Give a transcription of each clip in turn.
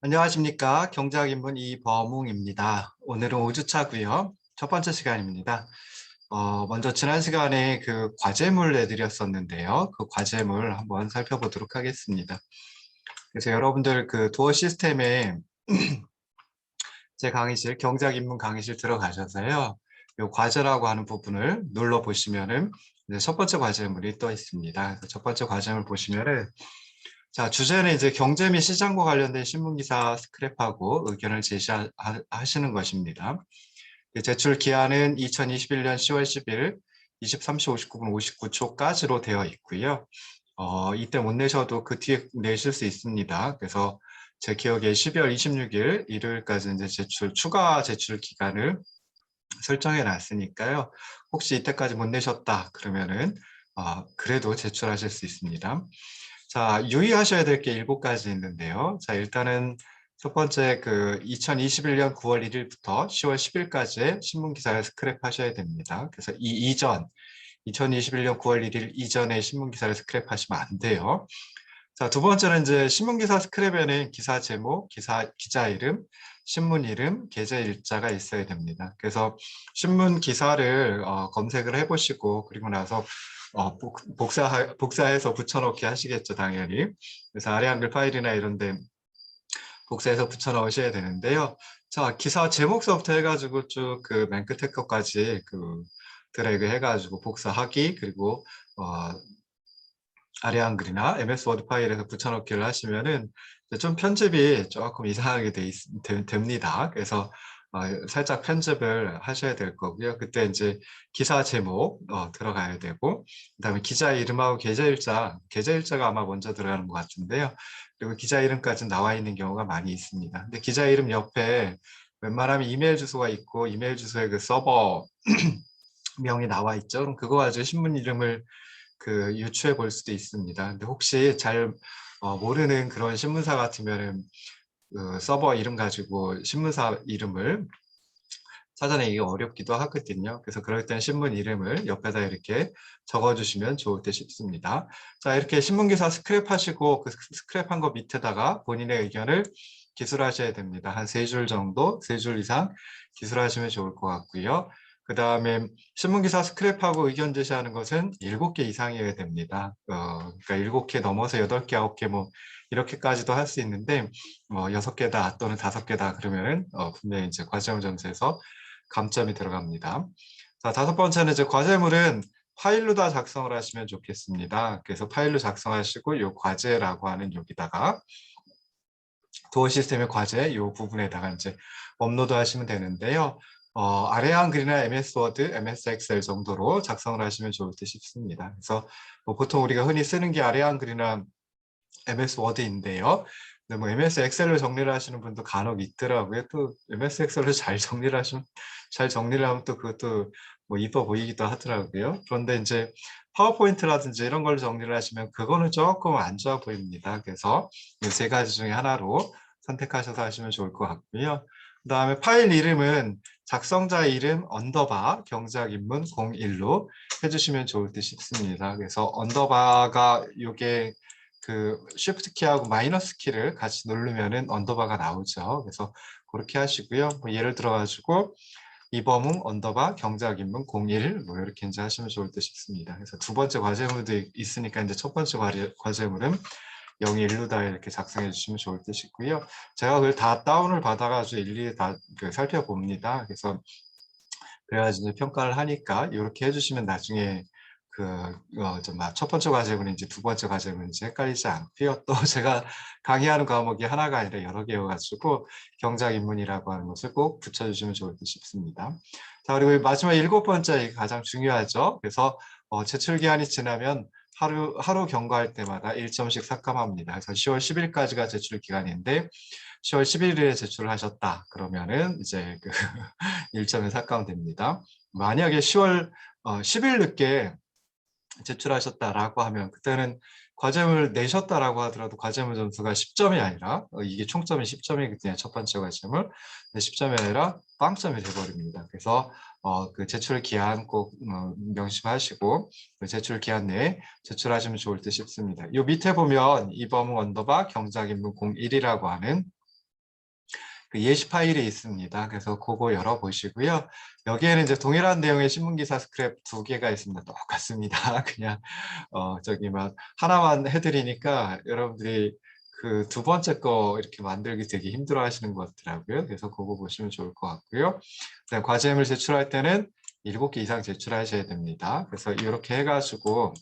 안녕하십니까. 경제학인문 이범웅입니다. 오늘은 5주차고요. 첫 번째 시간입니다. 먼저 지난 시간에 그 과제물 내드렸었는데요. 그 과제물 한번 살펴보도록 하겠습니다. 그래서 여러분들 그 도어 시스템에 제 강의실, 경제학인문 강의실 들어가셔서요. 이 과제라고 하는 부분을 눌러보시면은 이제 첫 번째 과제물이 떠 있습니다. 그래서 첫 번째 과제물 보시면은 자, 주제는 이제 경제 및 시장과 관련된 신문기사 스크랩하고 의견을 제시하시는 것입니다. 제출 기한은 2021년 10월 10일 23시 59분 59초까지로 되어 있고요. 이때 못 내셔도 그 뒤에 내실 수 있습니다. 그래서 제 기억에 12월 26일 일요일까지 이제 추가 제출 기간을 설정해 놨으니까요. 혹시 이때까지 못 내셨다 그러면은 그래도 제출하실 수 있습니다. 자, 유의하셔야 될 게 7가지 있는데요. 자, 일단은 첫 번째 그 2021년 9월 1일부터 10월 10일까지의 신문 기사를 스크랩 하셔야 됩니다. 그래서 이 이전 2021년 9월 1일 이전의 신문 기사를 스크랩 하시면 안 돼요. 자, 두 번째는 이제 신문 기사 스크랩에는 기사 제목, 기자 이름, 신문 이름, 게재 일자가 있어야 됩니다. 그래서 신문 기사를 검색을 해보시고 그리고 나서 복사해서 붙여넣기 하시겠죠, 당연히. 그래서 아래 한글 파일이나 이런 데 복사해서 붙여넣으셔야 되는데요. 자, 기사 제목서부터 해가지고 쭉 그 맨 끝에 것까지 그 드래그 해가지고 복사하기, 그리고 아래 한글이나 MS 워드 파일에서 붙여넣기를 하시면은 좀 편집이 조금 이상하게 됩니다. 그래서 살짝 편집을 하셔야 될 거고요. 그때 이제 기사 제목 들어가야 되고, 그다음에 기자 이름하고 계좌 일자가 아마 먼저 들어가는 것 같은데요. 그리고 기자 이름까지 나와 있는 경우가 많이 있습니다. 근데 기자 이름 옆에 웬만하면 이메일 주소가 있고 이메일 주소에 그 서버 명이 나와 있죠. 그럼 그거 가지고 신문 이름을 그 유추해 볼 수도 있습니다. 근데 혹시 잘 모르는 그런 신문사 같으면은 그 서버 이름 가지고 신문사 이름을 찾아내기 어렵기도 하거든요. 그래서 그럴 땐 신문 이름을 옆에다 이렇게 적어주시면 좋을 듯 싶습니다. 자, 이렇게 신문기사 스크랩 하시고 그 스크랩한 거 밑에다가 본인의 의견을 기술하셔야 됩니다. 한 3줄 정도, 3줄 이상 기술하시면 좋을 것 같고요. 그 다음에 신문기사 스크랩하고 의견 제시하는 것은 7개 이상이어야 됩니다. 그러니까 7개 넘어서 8개, 9개 뭐 이렇게까지도 할 수 있는데 6개다 또는 5개다 그러면은 분명히 이제 과시험 점수에서 감점이 들어갑니다. 자, 5번째는 이제 과제물은 파일로 다 작성을 하시면 좋겠습니다. 그래서 파일로 작성하시고 이 과제라고 하는 여기다가 도어 시스템의 과제 이 부분에다가 이제 업로드 하시면 되는데요. 아래 한글이나 MS 워드, MS 엑셀 정도로 작성을 하시면 좋을 듯 싶습니다. 그래서 뭐 보통 우리가 흔히 쓰는 게 아래 한글이나 MS 워드인데요. 근데 뭐 MS 엑셀로 정리를 하시는 분도 간혹 있더라고요. 또 MS 엑셀로 잘 정리를 하면 또 그것도 뭐 이뻐 보이기도 하더라고요. 그런데 이제 파워포인트라든지 이런 걸 정리를 하시면 그거는 조금 안 좋아 보입니다. 그래서 이 3가지 중에 하나로 선택하셔서 하시면 좋을 것 같고요. 그다음에 파일 이름은 작성자 이름 언더바 경제학 입문 01로 해주시면 좋을 듯 싶습니다. 그래서 언더바가 이게 그 쉬프트 키하고 마이너스 키를 같이 누르면은 언더바가 나오죠. 그래서 그렇게 하시고요. 뭐 예를 들어 가지고 이범웅 언더바 경제학 입문 01 뭐 이렇게 이제 하시면 좋을 듯 싶습니다. 그래서 두 번째 과제물도 있으니까 이제 첫 번째 과제물은 01로 다 이렇게 작성해 주시면 좋을 듯 싶고요. 제가 그걸 다 다운을 받아가지고 일일이 다 살펴봅니다. 그래서 그래가지고 이제 평가를 하니까 이렇게 해주시면 나중에 첫 번째 과제문인지 두 번째 과제문인지 헷갈리지 않고요. 또 제가 강의하는 과목이 하나가 아니라 여러 개여가지고 경작 입문이라고 하는 것을 꼭 붙여주시면 좋을 듯 싶습니다. 자, 그리고 마지막 7번째 가장 중요하죠. 그래서 제출 기한이 지나면 하루 경과할 때마다 1점씩 삭감합니다. 그래서 10월 10일까지가 제출 기간인데 10월 11일에 제출을 하셨다. 그러면은 이제 그 1점이 삭감됩니다. 만약에 10월 10일 늦게 제출하셨다라고 하면 그때는 과제물 내셨다라고 하더라도 과제물 점수가 10점이 아니라 이게 총점이 10점이거든요. 첫 번째 과제물. 10점이 아니라 빵점이 돼버립니다. 그래서 그 제출 기한 꼭 명심하시고 그 제출 기한 내에 제출하시면 좋을 듯 싶습니다. 이 밑에 보면 이범웅 언더바 경작인문 01이라고 하는 그 예시 파일이 있습니다. 그래서 그거 열어보시고요. 여기에는 이제 동일한 내용의 신문기사 스크랩 2개가 있습니다. 똑같습니다. 그냥 저기 막 하나만 해드리니까 여러분들이 그 두 번째 거 이렇게 만들기 되게 힘들어 하시는 것 같더라고요. 그래서 그거 보시면 좋을 것 같고요. 그다음 과제물 제출할 때는 7개 이상 제출하셔야 됩니다. 그래서 이렇게 해가지고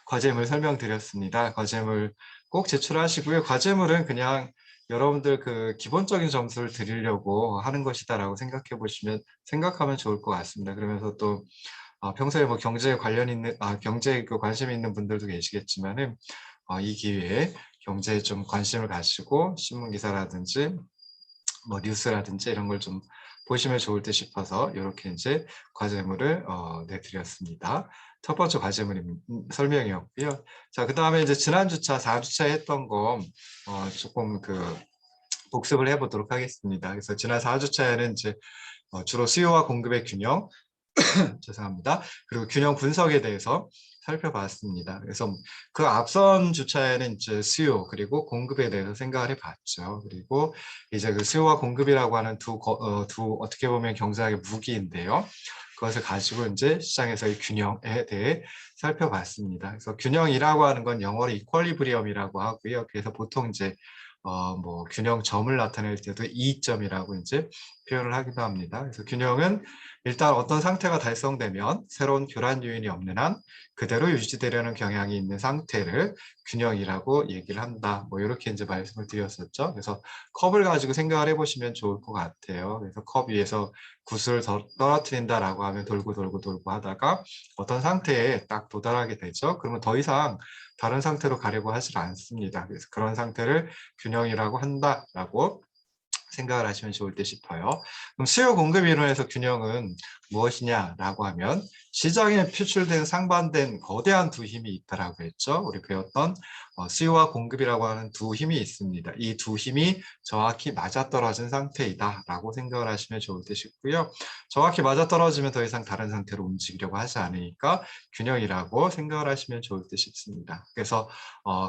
과제물 설명드렸습니다. 과제물 꼭 제출하시고요. 과제물은 그냥 여러분들 그 기본적인 점수를 드리려고 하는 것이다라고 생각하면 좋을 것 같습니다. 그러면서 또 평소에 뭐 경제에 관련 있는 경제에 그 관심 있는 분들도 계시겠지만은 이 기회에 경제에 좀 관심을 가지고 신문 기사라든지 뭐 뉴스라든지 이런 걸 좀 보시면 좋을 듯 싶어서 이렇게 이제 과제물을 내드렸습니다. 첫 번째 과제물 설명이었고요. 자, 그 다음에 이제 지난주차 4주차 했던 거 조금 그 복습을 해보도록 하겠습니다. 그래서 지난 4주차에는 이제 주로 수요와 공급의 균형, 죄송합니다. 그리고 균형 분석에 대해서 살펴봤습니다. 그래서 그 앞선 주차에는 이제 수요 그리고 공급에 대해서 생각을 해봤죠. 그리고 이제 그 수요와 공급이라고 하는 두 어떻게 보면 경제학의 무기인데요. 그것을 가지고 이제 시장에서의 균형에 대해 살펴봤습니다. 그래서 균형이라고 하는 건 영어로 이퀄리브리엄이라고 하고요. 그래서 보통 이제 뭐 균형점을 나타낼 때도 이점이라고 이제 표현을 하기도 합니다. 그래서 균형은 일단 어떤 상태가 달성되면 새로운 교란 요인이 없는 한 그대로 유지되려는 경향이 있는 상태를 균형이라고 얘기를 한다. 뭐 이렇게 이제 말씀을 드렸었죠. 그래서 컵을 가지고 생각을 해보시면 좋을 것 같아요. 그래서 컵 위에서 구슬을 떨어뜨린다라고 하면 돌고 돌고 돌고 하다가 어떤 상태에 딱 도달하게 되죠. 그러면 더 이상 다른 상태로 가려고 하질 않습니다. 그래서 그런 상태를 균형이라고 한다라고 생각을 하시면 좋을 듯 싶어요. 그럼 수요 공급 이론에서 균형은 무엇이냐라고 하면 시장에 표출된 상반된 거대한 두 힘이 있다라고 했죠. 우리 배웠던 수요와 공급이라고 하는 두 힘이 있습니다. 이 두 힘이 정확히 맞아떨어진 상태이다라고 생각을 하시면 좋을 듯 싶고요. 정확히 맞아떨어지면 더 이상 다른 상태로 움직이려고 하지 않으니까 균형이라고 생각을 하시면 좋을 듯 싶습니다. 그래서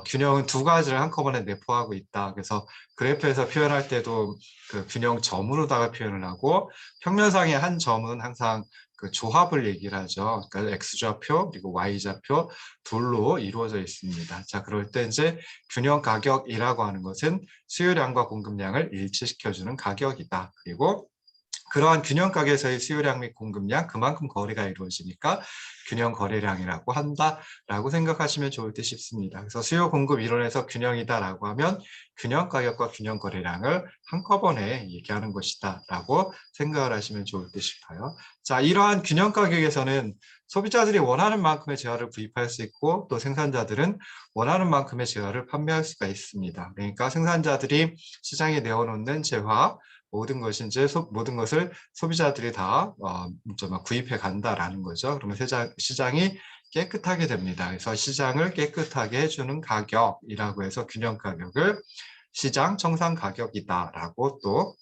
균형은 두 가지를 한꺼번에 내포하고 있다. 그래서 그래프에서 표현할 때도 그 균형점으로다가 표현을 하고 평면상의 한 점은 항상 그 조합을 얘기를 하죠. 그러니까 X좌표 그리고 Y좌표 둘로 이루어져 있습니다. 자, 그럴 때 이제 균형 가격이라고 하는 것은 수요량과 공급량을 일치시켜주는 가격이다. 그리고 그러한 균형 가격에서의 수요량 및 공급량 그만큼 거래가 이루어지니까 균형 거래량이라고 한다라고 생각하시면 좋을 듯 싶습니다. 그래서 수요 공급 이론에서 균형이다라고 하면 균형 가격과 균형 거래량을 한꺼번에 얘기하는 것이다라고 생각을 하시면 좋을 듯 싶어요. 자, 이러한 균형 가격에서는 소비자들이 원하는 만큼의 재화를 구입할 수 있고 또 생산자들은 원하는 만큼의 재화를 판매할 수가 있습니다. 그러니까 생산자들이 시장에 내어놓는 재화 모든 것을 소비자들이 다 구입해 간다라는 거죠. 그러면 시장이 깨끗하게 됩니다. 그래서 시장을 깨끗하게 해주는 가격이라고 해서 균형 가격을 시장 정상 가격이다라고 또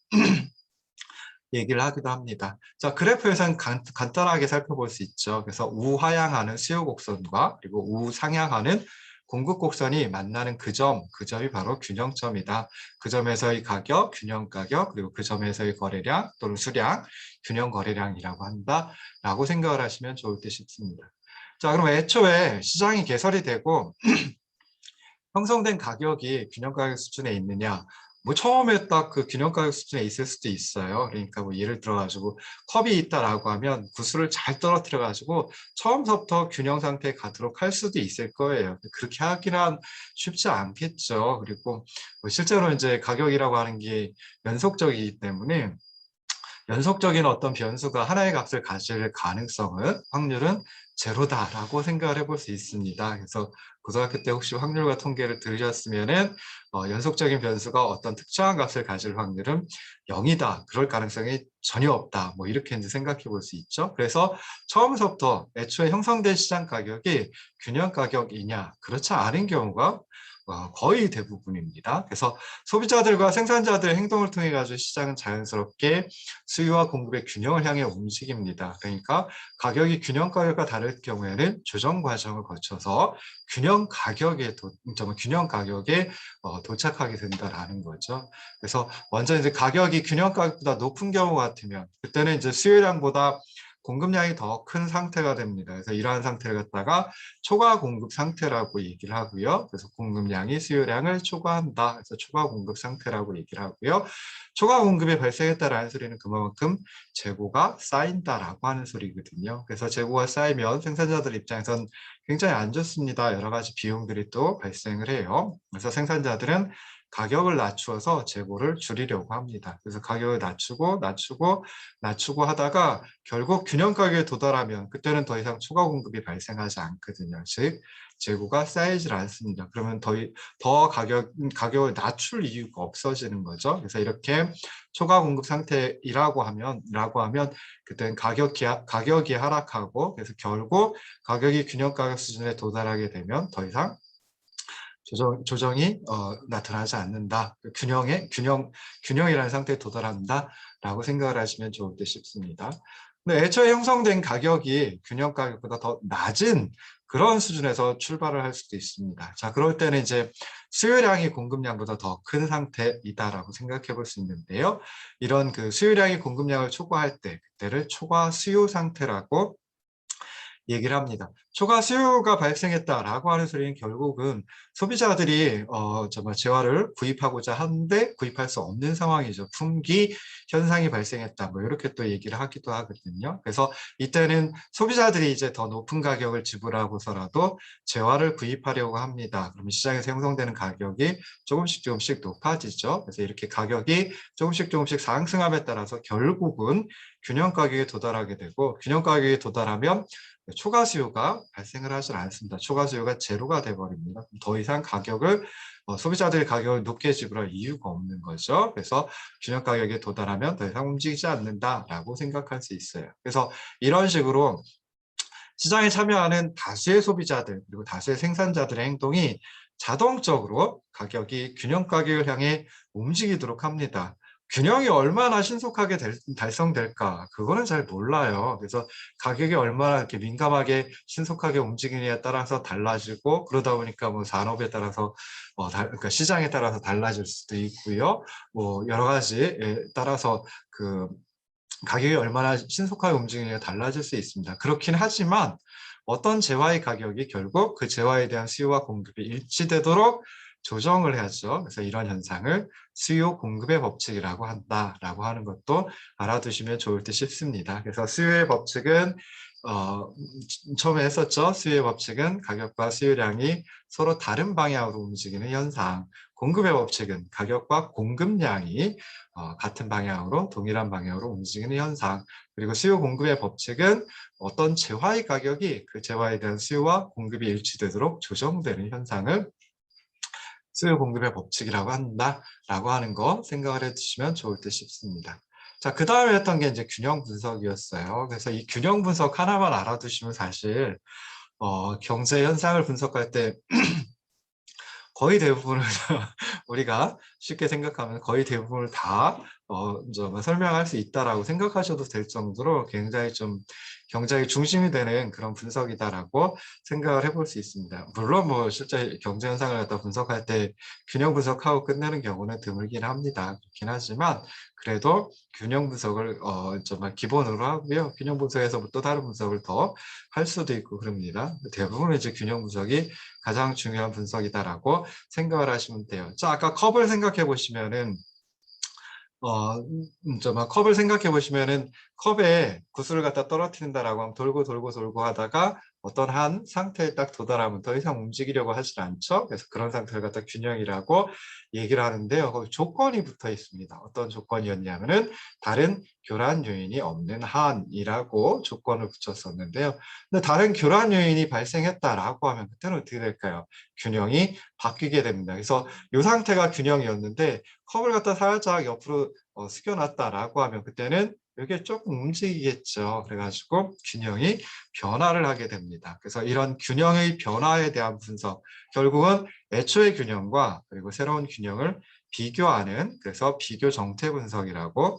얘기를 하기도 합니다. 자, 그래프에서는 간단하게 살펴볼 수 있죠. 그래서 우하향하는 수요 곡선과 그리고 우상향하는 공급 곡선이 만나는 그 점이 바로 균형점이다. 그 점에서의 가격, 균형 가격, 그리고 그 점에서의 거래량 또는 수량, 균형 거래량이라고 한다라고 생각을 하시면 좋을 듯 싶습니다. 자, 그럼 애초에 시장이 개설이 되고 형성된 가격이 균형 가격 수준에 있느냐? 뭐 처음에 딱 그 균형 가격 수준에 있을 수도 있어요. 그러니까 뭐 예를 들어 가지고 컵이 있다라고 하면 구슬을 잘 떨어뜨려 가지고 처음부터 균형 상태에 가도록 할 수도 있을 거예요. 그렇게 하기는 쉽지 않겠죠. 그리고 뭐 실제로 이제 가격이라고 하는 게 연속적이기 때문에 연속적인 어떤 변수가 하나의 값을 가질 확률은 제로다라고 생각을 해볼 수 있습니다. 그래서 고등학교 때 혹시 확률과 통계를 들으셨으면은 연속적인 변수가 어떤 특정한 값을 가질 확률은 0이다. 그럴 가능성이 전혀 없다. 뭐 이렇게 이제 생각해 볼 수 있죠. 그래서 처음부터 애초에 형성된 시장 가격이 균형 가격이냐? 그렇지 않은 경우가 거의 대부분입니다. 그래서 소비자들과 생산자들의 행동을 통해 가지고 시장은 자연스럽게 수요와 공급의 균형을 향해 움직입니다. 그러니까 가격이 균형 가격과 다를 경우에는 조정 과정을 거쳐서 균형 가격에 도착하게 된다라는 거죠. 그래서 먼저 이제 가격이 균형 가격보다 높은 경우 같으면 그때는 이제 수요량보다 공급량이 더 큰 상태가 됩니다. 그래서 이러한 상태를 갖다가 초과 공급 상태라고 얘기를 하고요. 그래서 공급량이 수요량을 초과한다. 그래서 초과 공급 상태라고 얘기를 하고요. 초과 공급이 발생했다라는 소리는 그만큼 재고가 쌓인다라고 하는 소리거든요. 그래서 재고가 쌓이면 생산자들 입장에선 굉장히 안 좋습니다. 여러 가지 비용들이 또 발생을 해요. 그래서 생산자들은 가격을 낮추어서 재고를 줄이려고 합니다. 그래서 가격을 낮추고 하다가 결국 균형 가격에 도달하면 그때는 더 이상 초과 공급이 발생하지 않거든요. 즉 재고가 쌓이질 않습니다. 그러면 더 가격을 낮출 이유가 없어지는 거죠. 그래서 이렇게 초과 공급 상태라고 하면 그때는 가격이 하락하고 그래서 결국 가격이 균형 가격 수준에 도달하게 되면 더 이상 조정이 나타나지 않는다. 균형이라는 상태에 도달한다라고 생각을 하시면 좋을 듯 싶습니다. 근데 애초에 형성된 가격이 균형 가격보다 더 낮은 그런 수준에서 출발을 할 수도 있습니다. 자, 그럴 때는 이제 수요량이 공급량보다 더 큰 상태이다라고 생각해 볼 수 있는데요. 이런 그 수요량이 공급량을 초과할 때 그때를 초과 수요 상태라고 얘기를 합니다. 초과 수요가 발생했다라고 하는 소리는 결국은 소비자들이 정말 재화를 구입하고자 하는데 구입할 수 없는 상황이죠. 품귀 현상이 발생했다. 뭐 이렇게 또 얘기를 하기도 하거든요. 그래서 이때는 소비자들이 이제 더 높은 가격을 지불하고서라도 재화를 구입하려고 합니다. 그러면 시장에서 형성되는 가격이 조금씩 높아지죠. 그래서 이렇게 가격이 조금씩 상승함에 따라서 결국은 균형 가격에 도달하게 되고 균형 가격에 도달하면 초과 수요가 발생을 하질 않습니다. 초과 수요가 제로가 돼버립니다. 더 이상 소비자들이 가격을 높게 지불할 이유가 없는 거죠. 그래서 균형 가격에 도달하면 더 이상 움직이지 않는다라고 생각할 수 있어요. 그래서 이런 식으로 시장에 참여하는 다수의 소비자들 그리고 다수의 생산자들의 행동이 자동적으로 가격이 균형 가격을 향해 움직이도록 합니다. 균형이 얼마나 신속하게 달성될까 그거는 잘 몰라요. 그래서 가격이 얼마나 이렇게 민감하게 신속하게 움직이느냐에 따라서 달라지고 그러다 보니까 뭐 산업에 따라서 그러니까 시장에 따라서 달라질 수도 있고요. 뭐 여러 가지에 따라서 그 가격이 얼마나 신속하게 움직이느냐가 달라질 수 있습니다. 그렇긴 하지만 어떤 재화의 가격이 결국 그 재화에 대한 수요와 공급이 일치되도록 조정을 해야죠. 그래서 이런 현상을 수요 공급의 법칙이라고 한다라고 하는 것도 알아두시면 좋을 듯 싶습니다. 그래서 수요의 법칙은 처음에 했었죠. 수요의 법칙은 가격과 수요량이 서로 다른 방향으로 움직이는 현상. 공급의 법칙은 가격과 공급량이 같은 방향으로 동일한 방향으로 움직이는 현상. 그리고 수요 공급의 법칙은 어떤 재화의 가격이 그 재화에 대한 수요와 공급이 일치되도록 조정되는 현상을 수요 공급의 법칙이라고 한다라고 하는 거 생각을 해주시면 좋을 듯 싶습니다. 자, 그 다음에 했던 게 이제 균형 분석이었어요. 그래서 이 균형 분석 하나만 알아두시면 사실 경제 현상을 분석할 때 거의 대부분을 우리가 쉽게 생각하면 거의 대부분을 다 설명할 수 있다라고 생각하셔도 될 정도로 굉장히 좀 경제의 중심이 되는 그런 분석이다라고 생각을 해볼 수 있습니다. 물론 뭐 실제 경제 현상을 갖다 분석할 때 균형 분석하고 끝내는 경우는 드물긴 합니다. 그렇긴 하지만 그래도 균형 분석을 정말 기본으로 하고요. 균형 분석에서 또 다른 분석을 더 할 수도 있고 그럽니다. 대부분 이제 균형 분석이 가장 중요한 분석이다라고 생각을 하시면 돼요. 자, 아까 컵을 생각해 보시면은 컵을 생각해 보시면은 컵에 구슬을 갖다 떨어뜨린다라고 하면 돌고 하다가 어떤 한 상태에 딱 도달하면 더 이상 움직이려고 하질 않죠. 그래서 그런 상태를 갖다 균형이라고 얘기를 하는데요. 거기 조건이 붙어 있습니다. 어떤 조건이었냐면은 다른 교란 요인이 없는 한이라고 조건을 붙였었는데요. 근데 다른 교란 요인이 발생했다라고 하면 그때는 어떻게 될까요? 균형이 바뀌게 됩니다. 그래서 이 상태가 균형이었는데 컵을 갖다 살짝 옆으로 숙여놨다라고 하면 그때는 이게 조금 움직이겠죠. 그래가지고 균형이 변화를 하게 됩니다. 그래서 이런 균형의 변화에 대한 분석, 결국은 애초의 균형과 그리고 새로운 균형을 비교하는, 그래서 비교 정태 분석이라고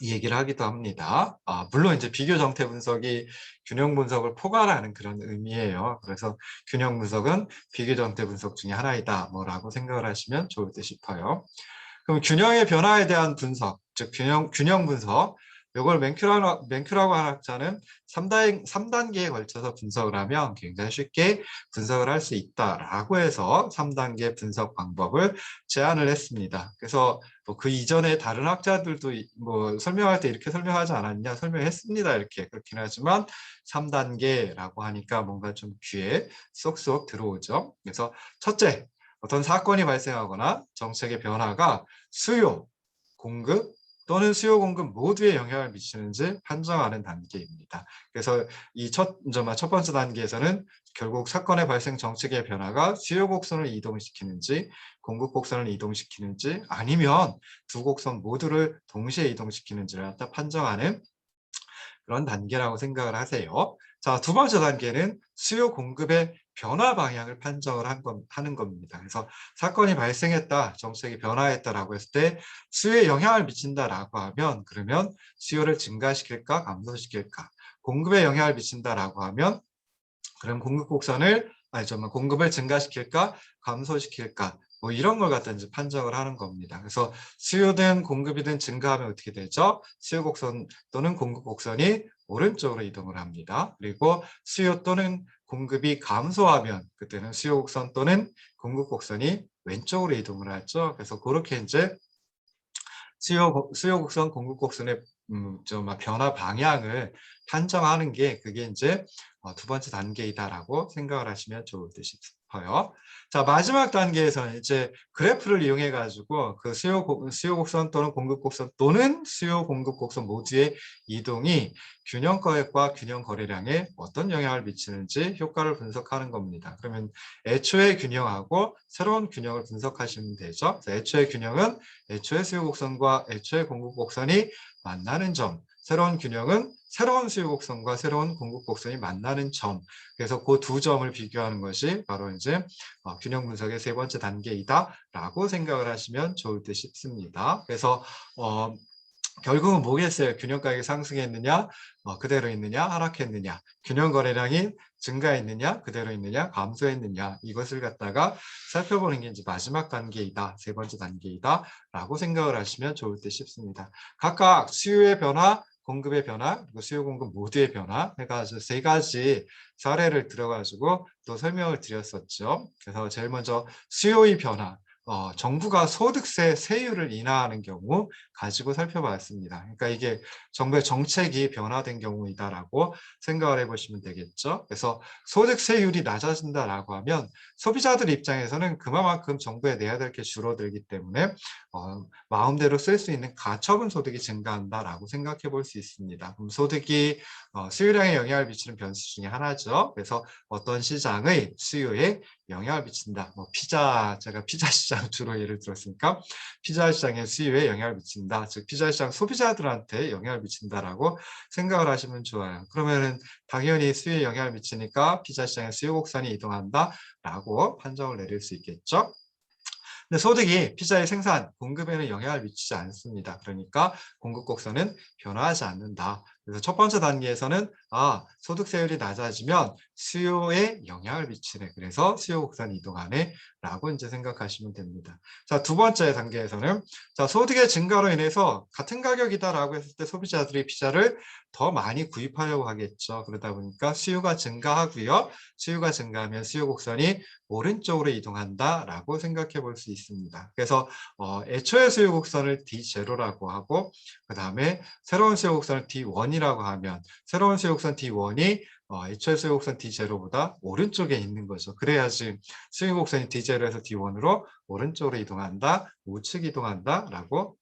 이 얘기를 하기도 합니다. 물론 이제 비교 정태 분석이 균형 분석을 포괄하는 그런 의미예요. 그래서 균형 분석은 비교 정태 분석 중에 하나이다 뭐라고 생각을 하시면 좋을 듯 싶어요. 그럼 균형의 변화에 대한 분석, 즉 균형 분석, 이걸 맨큐라고 하는 학자는 3단계에 걸쳐서 분석을 하면 굉장히 쉽게 분석을 할 수 있다라고 해서 3단계 분석 방법을 제안을 했습니다. 그래서 뭐그 이전에 다른 학자들도 뭐 설명할 때 이렇게 설명하지 않았냐, 설명했습니다. 이렇게 그렇긴 하지만 3단계라고 하니까 뭔가 좀 귀에 쏙쏙 들어오죠. 그래서 첫째, 어떤 사건이 발생하거나 정책의 변화가 수요, 공급 또는 수요, 공급 모두에 영향을 미치는지 판정하는 단계입니다. 그래서 이 첫 번째 단계에서는 결국 사건의 발생 정책의 변화가 수요 곡선을 이동시키는지 공급 곡선을 이동시키는지 아니면 두 곡선 모두를 동시에 이동시키는지를 갖다 판정하는 그런 단계라고 생각을 하세요. 자, 두 번째 단계는 수요 공급의 변화 방향을 판정을 하는 겁니다. 그래서 사건이 발생했다, 정책이 변화했다라고 했을 때 수요에 영향을 미친다라고 하면 그러면 수요를 증가시킬까 감소시킬까? 공급에 영향을 미친다라고 하면 그럼 공급 곡선을 공급을 증가시킬까 감소시킬까? 뭐 이런 걸 갖다 이제 판정을 하는 겁니다. 그래서 수요든 공급이든 증가하면 어떻게 되죠? 수요 곡선 또는 공급 곡선이 오른쪽으로 이동을 합니다. 그리고 수요 또는 공급이 감소하면 그때는 수요 곡선 또는 공급 곡선이 왼쪽으로 이동을 하죠. 그래서 그렇게 이제 수요 곡선, 공급 곡선의 변화 방향을 판정하는 게 그게 이제 두 번째 단계이다라고 생각을 하시면 좋을 듯 싶어요. 자, 마지막 단계에서는 이제 그래프를 이용해 가지고 그 수요 곡선 또는 공급 곡선 또는 수요 공급 곡선 모두의 이동이 균형 거액과 균형 거래량에 어떤 영향을 미치는지 효과를 분석하는 겁니다. 그러면 애초의 균형하고 새로운 균형을 분석하시면 되죠. 애초의 균형은 애초의 수요 곡선과 애초의 공급 곡선이 만나는 점, 새로운 균형은 새로운 수요 곡선과 새로운 공급 곡선이 만나는 점. 그래서 그 두 점을 비교하는 것이 바로 이제 균형 분석의 세 번째 단계이다라고 생각을 하시면 좋을 듯 싶습니다. 그래서 결국은 뭐겠어요? 균형 가격이 상승했느냐, 그대로 있느냐, 하락했느냐, 균형 거래량이 증가했느냐, 그대로 있느냐, 감소했느냐, 이것을 갖다가 살펴보는 게 이제 마지막 단계이다, 세 번째 단계이다라고 생각을 하시면 좋을 듯 싶습니다. 각각 수요의 변화, 공급의 변화, 그리고 수요 공급 모두의 변화 해가지고 세 가지 사례를 들어가지고 또 설명을 드렸었죠. 그래서 제일 먼저 수요의 변화. 정부가 소득세 세율을 인하하는 경우 가지고 살펴봤습니다. 그러니까 이게 정부의 정책이 변화된 경우이다라고 생각을 해보시면 되겠죠. 그래서 소득세율이 낮아진다라고 하면 소비자들 입장에서는 그만큼 정부에 내야 될 게 줄어들기 때문에 마음대로 쓸 수 있는 가처분 소득이 증가한다라고 생각해 볼 수 있습니다. 그럼 소득이 수요량에 영향을 미치는 변수 중에 하나죠. 그래서 어떤 시장의 수요에 영향을 미친다. 제가 피자 시장 주로 예를 들었으니까 피자 시장의 수요에 영향을 미친다. 즉 피자 시장 소비자들한테 영향을 미친다라고 생각을 하시면 좋아요. 그러면은 당연히 수요에 영향을 미치니까 피자 시장의 수요 곡선이 이동한다라고 판정을 내릴 수 있겠죠. 근데 소득이 피자의 생산, 공급에는 영향을 미치지 않습니다. 그러니까 공급 곡선은 변화하지 않는다. 그래서 첫 번째 단계에서는 소득세율이 낮아지면 수요에 영향을 미치네. 그래서 수요 곡선이 이동하네. 라고 이제 생각하시면 됩니다. 자, 두 번째 단계에서는 소득의 증가로 인해서 같은 가격이다라고 했을 때 소비자들이 피자를 더 많이 구입하려고 하겠죠. 그러다 보니까 수요가 증가하고요. 수요가 증가하면 수요 곡선이 오른쪽으로 이동한다라고 생각해 볼 수 있습니다. 그래서 애초의 수요 곡선을 D0라고 하고 그 다음에 새로운 수요 곡선을 D1이라고 하면 새로운 수요 곡선 D1이 애초의 수요 곡선 D0보다 오른쪽에 있는 거죠. 그래야지 수요 곡선이 D0에서 D1으로 오른쪽으로 이동한다, 우측 이동한다라고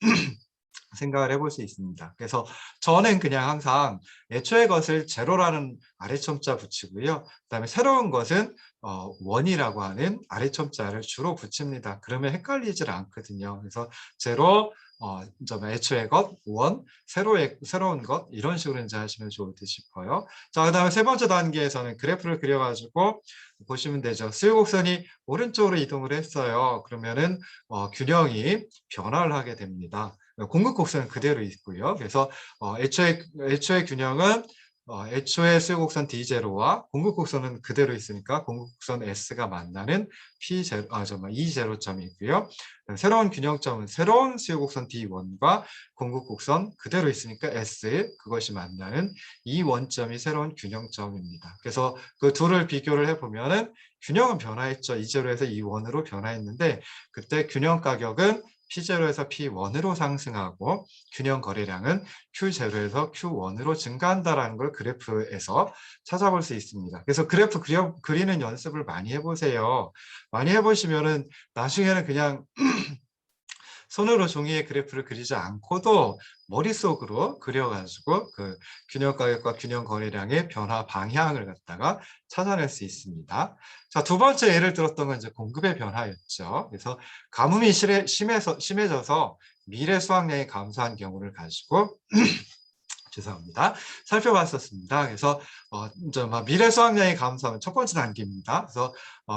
생각을 해볼 수 있습니다. 그래서 저는 그냥 항상 애초의 것을 제로라는 아래첨자 붙이고요. 그다음에 새로운 것은 원이라고 하는 아래첨자를 주로 붙입니다. 그러면 헷갈리질 않거든요. 그래서 제로 애초의 것, 원, 새로운 것 이런 식으로 이제 하시면 좋을 듯 싶어요. 자, 그다음에 세 번째 단계에서는 그래프를 그려가지고 보시면 되죠. 수요곡선이 오른쪽으로 이동을 했어요. 그러면은 균형이 변화를 하게 됩니다. 공급곡선은 그대로 있고요. 그래서 애초의 균형은 애초의 수요곡선 D0와 공급곡선은 그대로 있으니까 공급곡선 S가 만나는 E0점이 있고요. 새로운 균형점은 새로운 수요곡선 D1과 공급곡선 그대로 있으니까 S, 그것이 만나는 이 원점이 새로운 균형점입니다. 그래서 그 둘을 비교를 해보면은 균형은 변화했죠. E0에서 E1으로 변화했는데 그때 균형 가격은 P0에서 P1으로 상승하고 균형 거래량은 Q0에서 Q1으로 증가한다는 걸 그래프에서 찾아볼 수 있습니다. 그래서 그래프 그리는 연습을 많이 해보세요. 많이 해보시면은 나중에는 그냥 손으로 종이에 그래프를 그리지 않고도 머릿속으로 그려가지고 그 균형 가격과 균형 거래량의 변화 방향을 갖다가 찾아낼 수 있습니다. 자, 두 번째 예를 들었던 건 이제 공급의 변화였죠. 그래서 가뭄이 심해져서 미래 수확량이 감소한 경우를 가지고 죄송합니다. 살펴봤었습니다. 그래서 미래 수확량이 감소하면 첫 번째 단계입니다. 그래서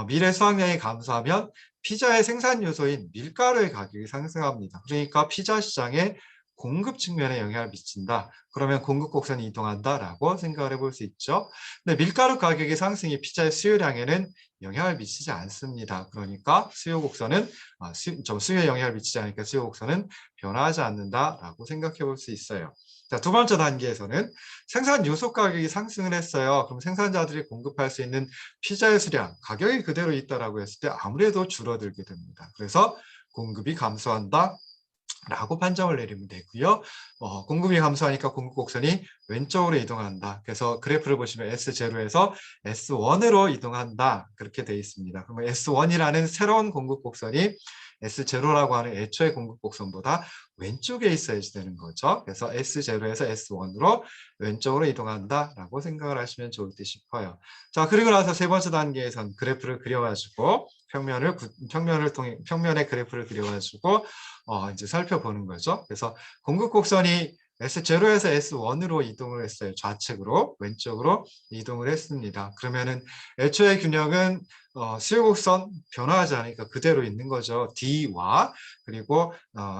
미래 수확량이 감소하면 피자의 생산 요소인 밀가루의 가격이 상승합니다. 그러니까 피자 시장에 공급 측면에 영향을 미친다. 그러면 공급 곡선이 이동한다라고 생각을 해볼 수 있죠. 근데 밀가루 가격의 상승이 피자의 수요량에는 영향을 미치지 않습니다. 그러니까 수요 곡선은 수요에 영향을 미치지 않으니까 수요 곡선은 변화하지 않는다라고 생각해 볼 수 있어요. 자, 두 번째 단계에서는 생산 요소 가격이 상승을 했어요. 그럼 생산자들이 공급할 수 있는 피자의 수량, 가격이 그대로 있다라고 했을 때 아무래도 줄어들게 됩니다. 그래서 공급이 감소한다. 라고 판정을 내리면 되고요. 공급이 감소하니까 공급 곡선이 왼쪽으로 이동한다. 그래서 그래프를 보시면 S0에서 S1으로 이동한다. 그렇게 되어 있습니다. 그러면 S1이라는 새로운 공급 곡선이 S0라고 하는 애초의 공급 곡선보다 왼쪽에 있어야지 되는 거죠. 그래서 S0에서 S1으로 왼쪽으로 이동한다라고 생각을 하시면 좋을 듯 싶어요. 자, 그리고 나서 세 번째 단계에선 그래프를 그려가지고 평면의 그래프를 그려가지고 이제 살펴보는 거죠. 그래서 공급 곡선이 S0에서 S1으로 이동을 했어요. 좌측으로, 왼쪽으로 이동을 했습니다. 그러면은 애초의 균형은 수요 곡선 변화하지 않으니까 그대로 있는 거죠. D와 그리고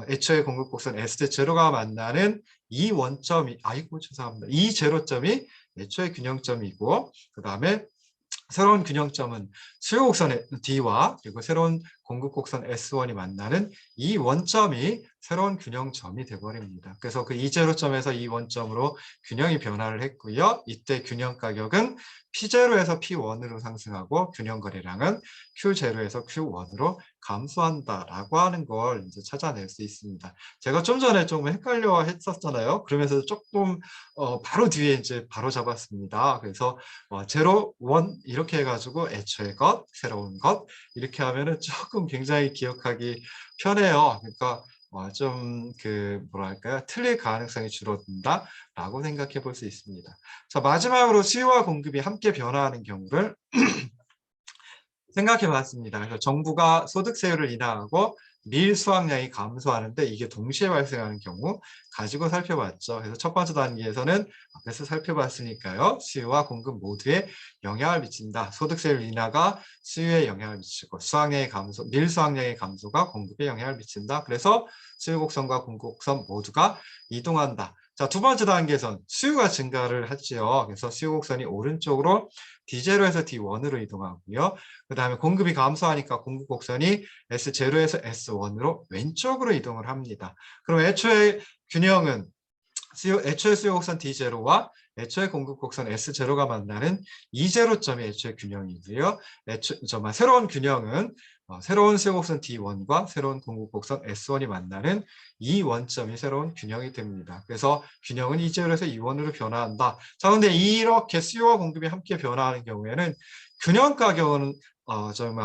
애초의 공급 곡선 S0가 만나는 이 원점이, 죄송합니다. 이 제로점이 애초의 균형점이고, 그 다음에 새로운 균형점은 수요 곡선 D와 그리고 새로운 공급 곡선 S1이 만나는 이 원점이 새로운 균형점이 되어버립니다. 그래서 그 E0점에서 이 원점으로 균형이 변화를 했고요. 이때 균형 가격은 P0에서 P1으로 상승하고 균형 거래량은 Q0에서 Q1으로 감소한다라고 하는 걸 이제 찾아낼 수 있습니다. 제가 좀 전에 좀 헷갈려 했었잖아요. 그러면서 조금 바로 뒤에 이제 바로 잡았습니다. 그래서 제로, 원 이렇게 해가지고 애초의 것, 새로운 것 이렇게 하면은 조금 굉장히 기억하기 편해요. 그러니까 좀 뭐랄까요, 틀릴 가능성이 줄어든다라고 생각해 볼 수 있습니다. 자, 마지막으로 수요와 공급이 함께 변화하는 경우를 생각해 봤습니다. 그래서 정부가 소득세율을 인하하고 밀 수확량이 감소하는데 이게 동시에 발생하는 경우 가지고 살펴봤죠. 그래서 첫 번째 단계에서는 앞에서 살펴봤으니까요. 수요와 공급 모두에 영향을 미친다. 소득세율 인하가 수요에 영향을 미치고 밀 수확량의 감소가 공급에 영향을 미친다. 그래서 수요 곡선과 공급 곡선 모두가 이동한다. 자, 두 번째 단계에서는 수요가 증가를 하지요. 그래서 수요 곡선이 오른쪽으로 D0에서 D1으로 이동하고요. 그 다음에 공급이 감소하니까 공급 곡선이 S0에서 S1으로 왼쪽으로 이동을 합니다. 그럼 애초의 균형은 애초의 수요 곡선 D0와 애초의 공급 곡선 S0가 만나는 E0점이 애초의 균형이고요. 새로운 균형은 새로운 수요 곡선 D1과 새로운 공급 곡선 S1이 만나는 이 원점이 새로운 균형이 됩니다. 그래서 균형은 E0에서 E1으로 변화한다. 자, 근데 이렇게 수요와 공급이 함께 변화하는 경우에는 균형 가격은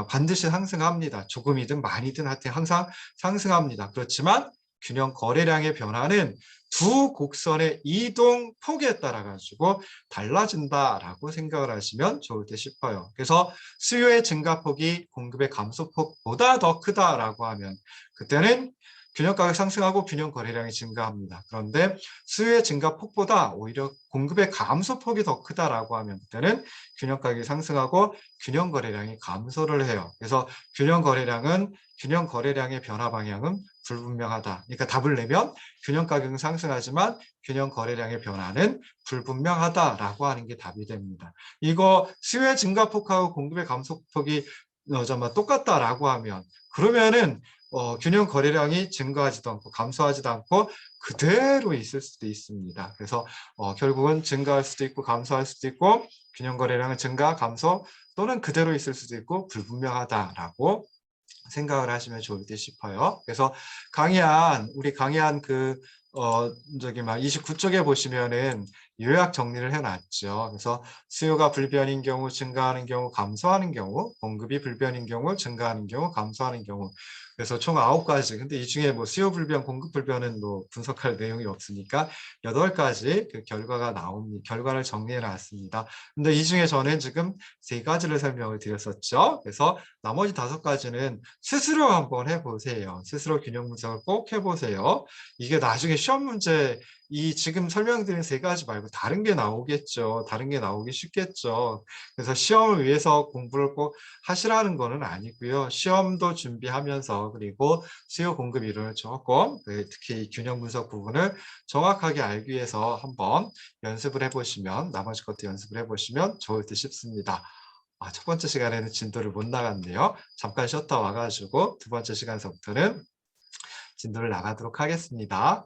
반드시 상승합니다. 조금이든 많이든 하여튼 항상 상승합니다. 그렇지만 균형 거래량의 변화는 두 곡선의 이동 폭에 따라 가지고 달라진다라고 생각을 하시면 좋을 듯 싶어요. 그래서 수요의 증가폭이 공급의 감소폭보다 더 크다라고 하면 그때는 균형 가격 상승하고 균형 거래량이 증가합니다. 그런데 수요의 증가폭보다 오히려 공급의 감소폭이 더 크다라고 하면 그때는 균형 가격이 상승하고 균형 거래량이 감소를 해요. 그래서 균형 거래량의 변화 방향은 불분명하다. 그러니까 답을 내면 균형 가격은 상승하지만 균형 거래량의 변화는 불분명하다라고 하는 게 답이 됩니다. 이거 수요의 증가폭하고 공급의 감소폭이 똑같다라고 하면 그러면은 균형 거래량이 증가하지도 않고 감소하지도 않고 그대로 있을 수도 있습니다. 그래서 결국은 증가할 수도 있고 감소할 수도 있고 균형 거래량은 증가, 감소 또는 그대로 있을 수도 있고 불분명하다라고 생각을 하시면 좋을 듯 싶어요. 그래서 우리 강의한 29쪽에 보시면은 요약 정리를 해놨죠. 그래서 수요가 불변인 경우, 증가하는 경우, 감소하는 경우, 공급이 불변인 경우, 증가하는 경우, 감소하는 경우. 그래서 총 9가지. 근데 이 중에 뭐 수요 불변, 공급 불변은 뭐 분석할 내용이 없으니까 8가지 그 결과를 정리해 놨습니다. 근데 이 중에 저는 지금 3가지를 설명을 드렸었죠. 그래서 나머지 5가지는 스스로 한번 해보세요. 스스로 균형 분석을 꼭 해보세요. 이게 나중에 시험 문제 이 지금 설명드린 3가지 말고 다른 게 나오겠죠. 다른 게 나오기 쉽겠죠. 그래서 시험을 위해서 공부를 꼭 하시라는 거는 아니고요. 시험도 준비하면서 그리고 수요 공급 이론을 조금 특히 균형 분석 부분을 정확하게 알기 위해서 한번 연습을 해보시면 나머지 것도 연습을 해보시면 좋을 듯 싶습니다. 첫 번째 시간에는 진도를 못 나갔네요. 잠깐 쉬었다 와가지고 두 번째 시간서부터는 진도를 나가도록 하겠습니다.